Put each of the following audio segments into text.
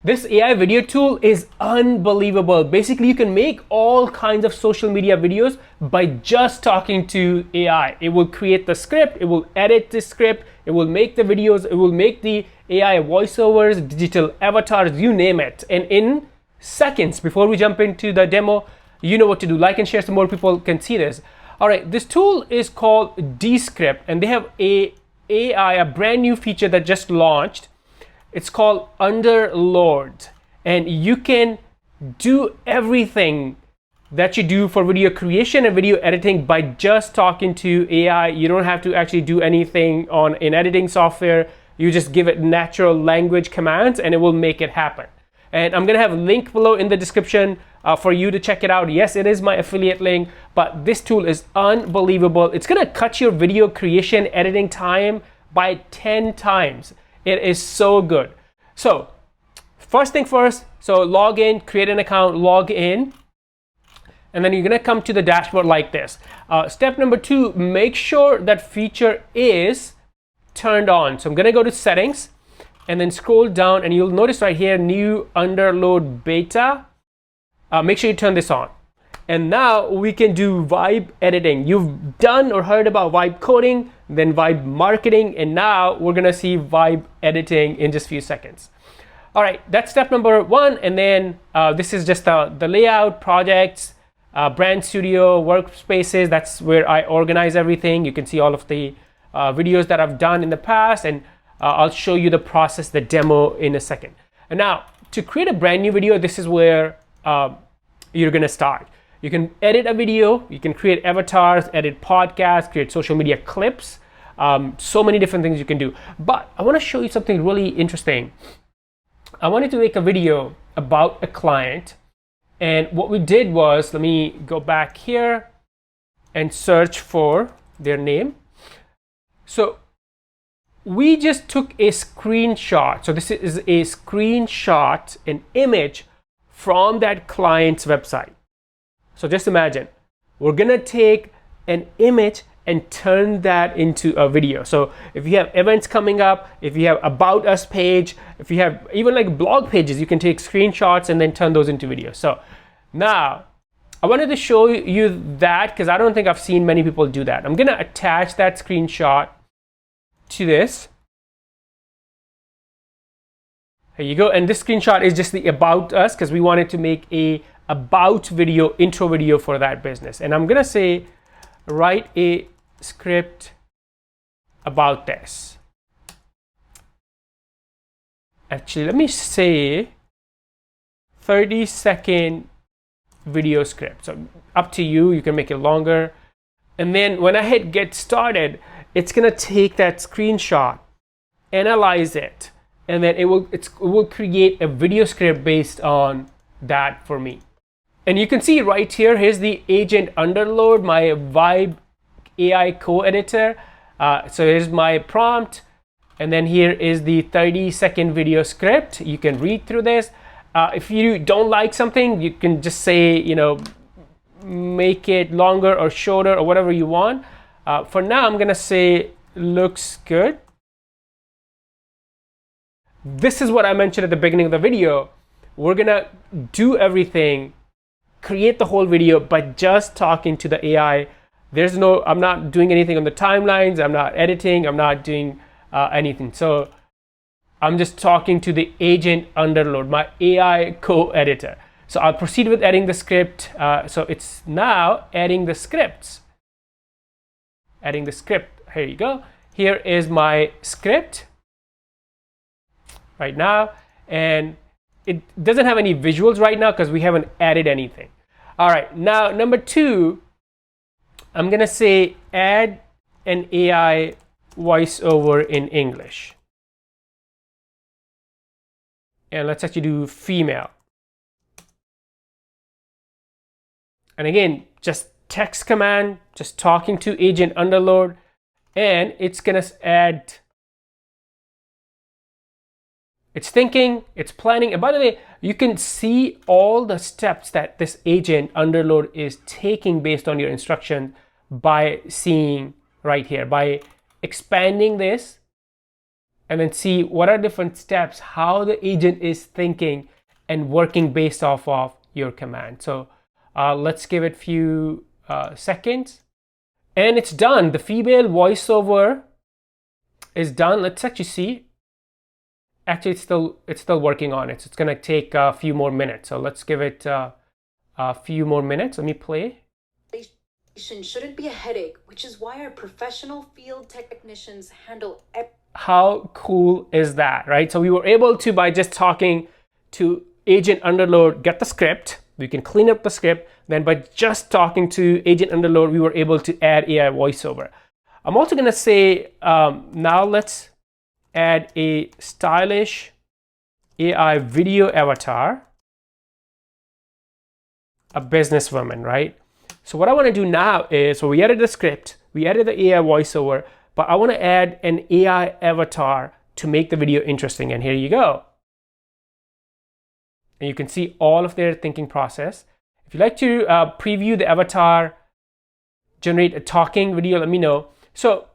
This AI video tool is unbelievable. Basically, you can make all kinds of social media videos by just talking to AI. It will create the script, it will edit the script, it will make the videos, it will make the AI voiceovers, digital avatars, you name it. And in seconds, before we jump into the demo, you know what to do. Like and share so more people can see this. All right, this tool is called Descript, and they have a brand new feature that just launched. It's called Underlord, and you can do everything that you do for video creation and video editing by just talking to AI. You don't have to actually do anything in editing software. You just give it natural language commands and it will make it happen. And I'm gonna have a link below in the description for you to check it out. Yes, it is my affiliate link, but this tool is unbelievable. It's gonna cut your video creation editing time by 10 times. It is so good. So first thing first, so log in, create an account, log in, and then you're gonna come to the dashboard like this. Step number 2, make sure that feature is turned on. So I'm gonna go to settings and then scroll down, and you'll notice right here, new Underlord beta. Make sure you turn this on. And now we can do vibe editing. You've done or heard about vibe coding, then vibe marketing, and now we're gonna see vibe editing in just a few seconds. All right, that's step number 1. And then this is just the layout, projects, brand studio, workspaces. That's where I organize everything. You can see all of the videos that I've done in the past, and I'll show you the process, the demo in a second. And now to create a brand new video, this is where you're gonna start. You can edit a video, you can create avatars, edit podcasts, create social media clips, so many different things you can do. But I wanna show you something really interesting. I wanted to make a video about a client, and what we did was, let me go back here and search for their name. So we just took a screenshot. So this is a screenshot, an image from that client's website. So just imagine, we're gonna take an image and turn that into a video. So if you have events coming up, if you have about us page, if you have even like blog pages, you can take screenshots and then turn those into videos. So now I wanted to show you that because I don't think I've seen many people do that. I'm gonna attach that screenshot to this. Here you go. And this screenshot is just the about us because we wanted to make a about video, intro video for that business. And I'm gonna say, write a script about this. Actually, let me say 30-second video script. So up to you, you can make it longer. And then when I hit get started, it's gonna take that screenshot, analyze it, and then it will create a video script based on that for me. And you can see right here, here's the agent Underlord, my Vibe AI co-editor. So here's my prompt. And then here is the 30-second video script. You can read through this. If you don't like something, you can just say, make it longer or shorter or whatever you want. For now, I'm gonna say looks good. This is what I mentioned at the beginning of the video. We're gonna do everything, create the whole video by just talking to the AI. I'm not doing anything on the timelines, I'm not editing, I'm not doing anything. So I'm just talking to the agent Underlord, my AI co-editor. So I'll proceed with adding the script. So it's now adding the scripts. Adding the script, here you go. Here is my script right now. And it doesn't have any visuals right now because we haven't added anything. All right, now number 2, I'm gonna say add an AI voiceover in English. And let's actually do female. And again, just text command, just talking to agent Underlord, and it's gonna add. It's thinking, it's planning. And by the way, you can see all the steps that this agent Underlord is taking based on your instruction by seeing right here, by expanding this and then see what are different steps, how the agent is thinking and working based off of your command. So let's give it a few seconds. And it's done. The female voiceover is done. Let's actually see. Actually, it's still working on it. So it's gonna take a few more minutes. So let's give it a few more minutes. Let me play. Shouldn't be a headache, which is why our professional field technicians handle. How cool is that, right? So we were able to, by just talking to Agent Underlord, get the script. We can clean up the script. Then by just talking to Agent Underlord, we were able to add AI voiceover. I'm also gonna say, now let's add a stylish AI video avatar, a businesswoman, right? So what I wanna do now is, so we added the script, we added the AI voiceover, but I wanna add an AI avatar to make the video interesting. And here you go. And you can see all of their thinking process. If you'd like to preview the avatar, generate a talking video, let me know. So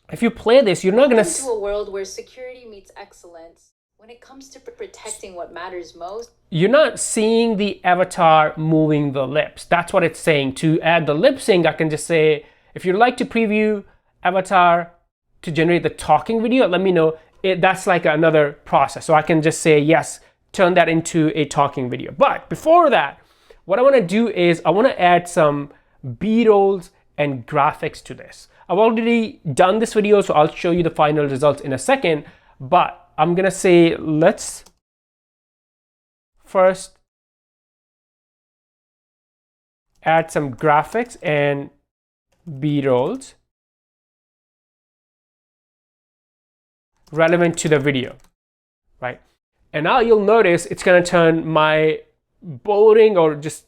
if you play this, you're not gonna into a world where security meets excellence. When it comes to protecting what matters most, you're not seeing the avatar moving the lips. That's what it's saying. To add the lip sync, I can just say, if you'd like to preview avatar to generate the talking video, let me know. That's like another process. So I can just say, yes, turn that into a talking video. But before that, what I wanna do is I wanna add some B-rolls and graphics to this. I've already done this video, so I'll show you the final results in a second, but I'm gonna say, let's first add some graphics and B-rolls relevant to the video, right? And now you'll notice it's gonna turn my boring or just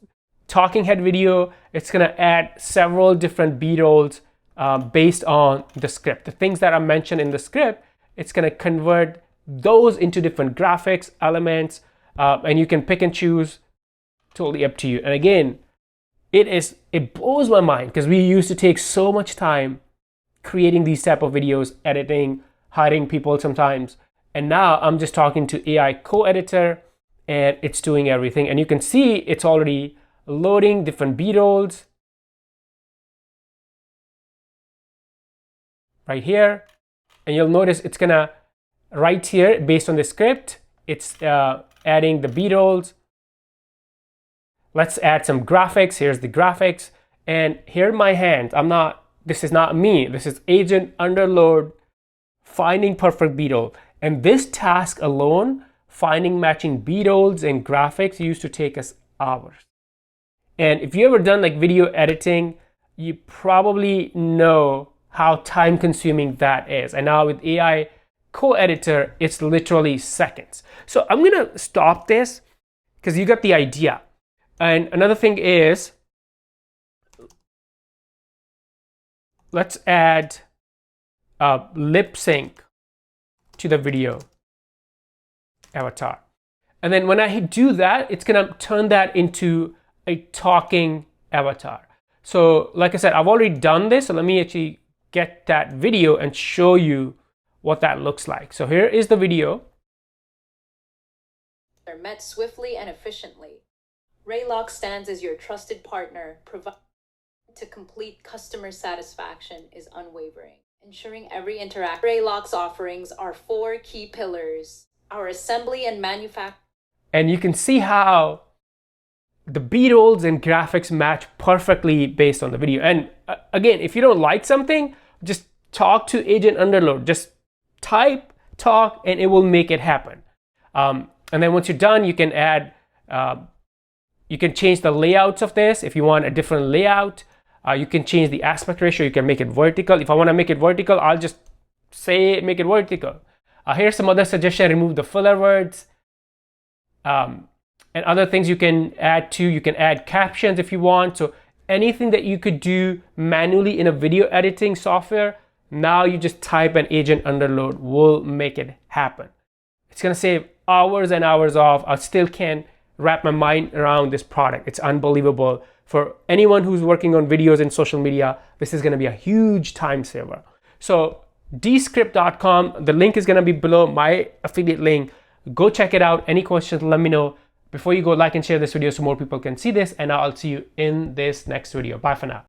talking head video, it's gonna add several different B-rolls based on the script. The things that are mentioned in the script, it's gonna convert those into different graphics, elements, and you can pick and choose, totally up to you. And again, it blows my mind because we used to take so much time creating these type of videos, editing, hiring people sometimes. And now I'm just talking to AI co-editor and it's doing everything. And you can see it's already loading different B-rolls right here. And you'll notice it's gonna, right here, based on the script, it's adding the B-rolls. Let's add some graphics. Here's the graphics. And here are my hands. This is not me. This is Agent Underlord finding perfect B-roll. And this task alone, finding matching B-rolls and graphics, used to take us hours. And if you ever done like video editing, you probably know how time consuming that is. And now with AI co-editor, it's literally seconds. So I'm gonna stop this because you got the idea. And another thing is, let's add lip sync to the video avatar. And then when I do that, it's gonna turn that into a talking avatar. So like I said, I've already done this. So let me actually get that video and show you what that looks like. So here is the video. They're met swiftly and efficiently. Raylock stands as your trusted partner, providing to complete customer satisfaction is unwavering. Ensuring every interaction. Raylock's offerings are 4 key pillars: our assembly and manufacturing. And you can see how the B-rolls and graphics match perfectly based on the video. And again, if you don't like something, just talk to Agent Underlord. Just type, talk, and it will make it happen. And then once you're done, you can add, you can change the layouts of this. If you want a different layout, you can change the aspect ratio. You can make it vertical. If I want to make it vertical, I'll just say make it vertical. Here's some other suggestion: remove the filler words. And other things you can add to, you can add captions if you want. So anything that you could do manually in a video editing software, now you just type an Agent Underlord will make it happen. It's gonna save hours and hours off. I still can't wrap my mind around this product. It's unbelievable. For anyone who's working on videos and social media, this is gonna be a huge time saver. So Descript.com. The link is going to be below my affiliate link. Go check it out. Any questions, let me know. Before you go, like and share this video so more people can see this, and I'll see you in this next video. Bye for now.